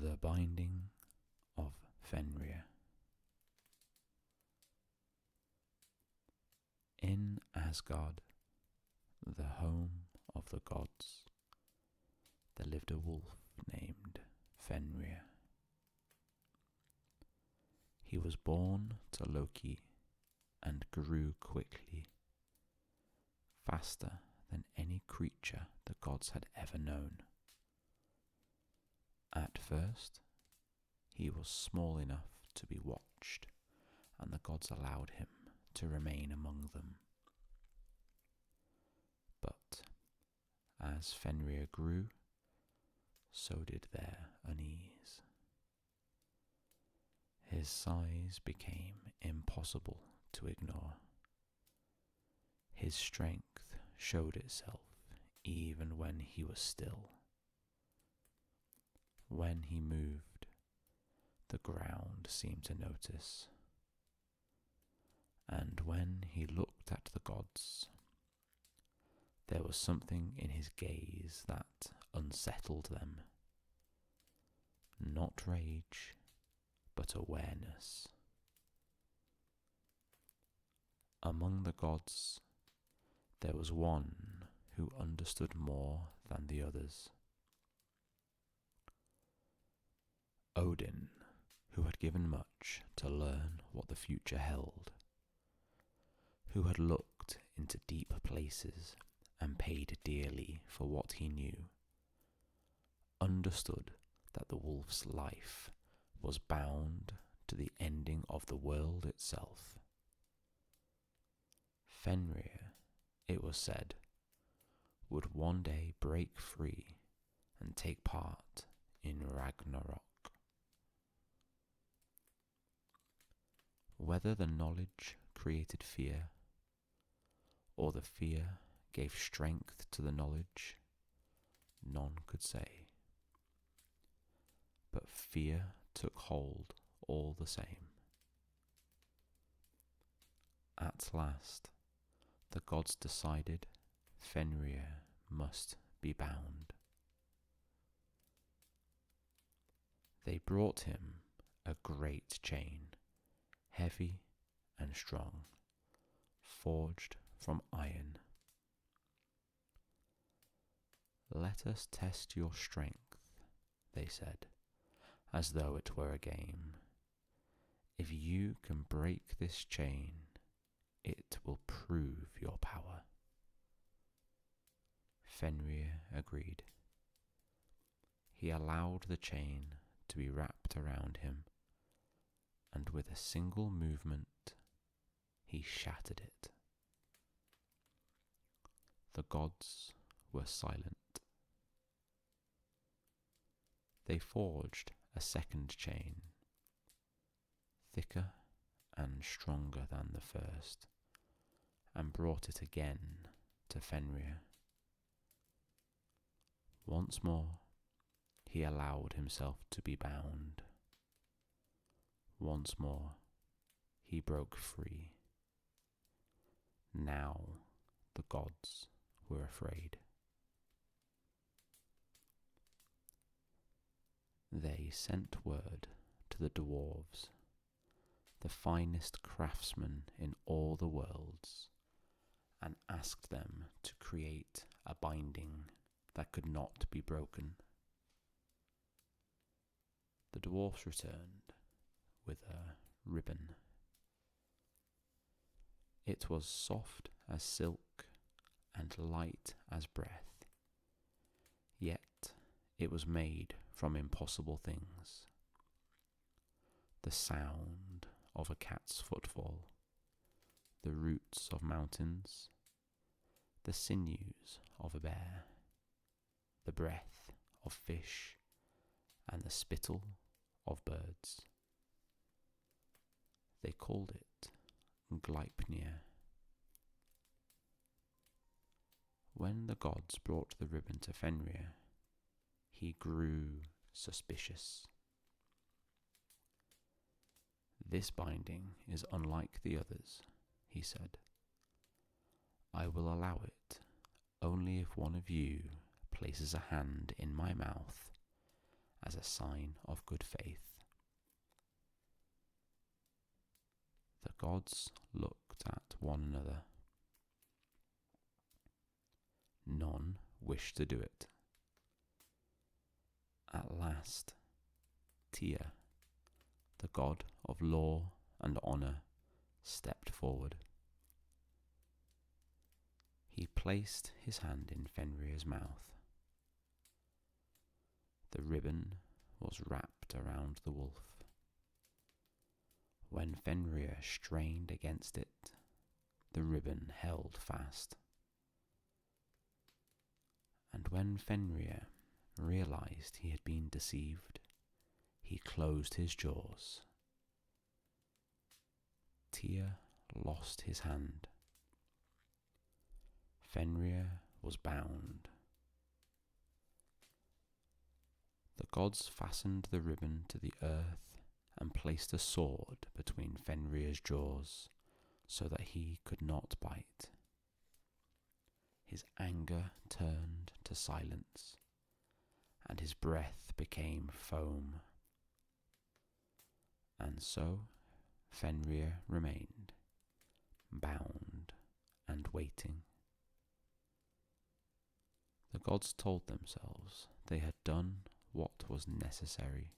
The Binding of Fenrir. In Asgard, the home of the gods, there lived a wolf named Fenrir. He was born to Loki and grew quickly, faster than any creature the gods had ever known. At first, he was small enough to be watched, and the gods allowed him to remain among them. But as Fenrir grew, so did their unease. His size became impossible to ignore. His strength showed itself even when he was still. When he moved, the ground seemed to notice. And when he looked at the gods, there was something in his gaze that unsettled them. Not rage, but awareness. Among the gods, there was one who understood more than the others. Odin, who had given much to learn what the future held, who had looked into deep places and paid dearly for what he knew, understood that the wolf's life was bound to the ending of the world itself. Fenrir, it was said, would one day break free and take part in Ragnarok. Whether the knowledge created fear, or the fear gave strength to the knowledge, none could say. But fear took hold all the same. At last, the gods decided Fenrir must be bound. They brought him a great chain, heavy and strong, forged from iron. "Let us test your strength," they said, as though it were a game. "If you can break this chain, it will prove your power." Fenrir agreed. He allowed the chain to be wrapped around him, and with a single movement, he shattered it. The gods were silent. They forged a second chain, thicker and stronger than the first, and brought it again to Fenrir. Once more, he allowed himself to be bound. Once more, he broke free. Now the gods were afraid. They sent word to the dwarves, the finest craftsmen in all the worlds, and asked them to create a binding that could not be broken. The dwarfs returned with a ribbon. It was soft as silk and light as breath, yet it was made from impossible things. The sound of a cat's footfall, the roots of mountains, the sinews of a bear, the breath of fish, and the spittle of birds. They called it Gleipnir. When the gods brought the ribbon to Fenrir, he grew suspicious. "This binding is unlike the others," he said. "I will allow it only if one of you places a hand in my mouth as a sign of good faith. The gods looked at one another. None wished to do it. At last, Tyr, the god of law and honour, stepped forward. He placed his hand in Fenrir's mouth. The ribbon was wrapped around the wolf. When Fenrir strained against it, the ribbon held fast. And when Fenrir realized he had been deceived, he closed his jaws. Tyr lost his hand. Fenrir was bound. The gods fastened the ribbon to the earth and placed a sword between Fenrir's jaws so that he could not bite. His anger turned to silence, and his breath became foam. And so Fenrir remained, bound and waiting. The gods told themselves they had done what was necessary.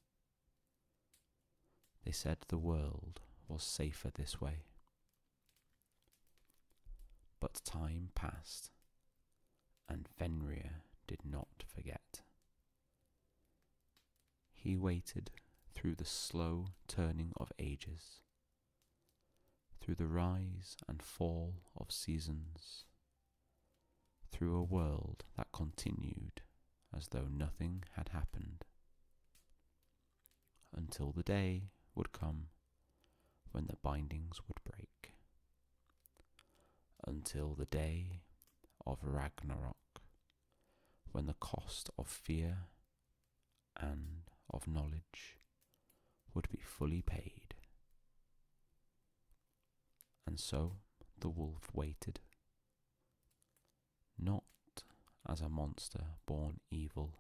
They said the world was safer this way. But time passed, and Fenrir did not forget. He waited through the slow turning of ages, through the rise and fall of seasons, through a world that continued as though nothing had happened, until the day would come when the bindings would break, until the day of Ragnarok, when the cost of fear and of knowledge would be fully paid. And so the wolf waited, not as a monster born evil,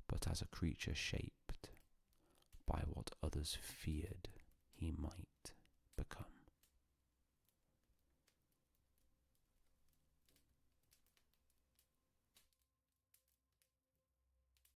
but as a creature shaped by what others feared he might become.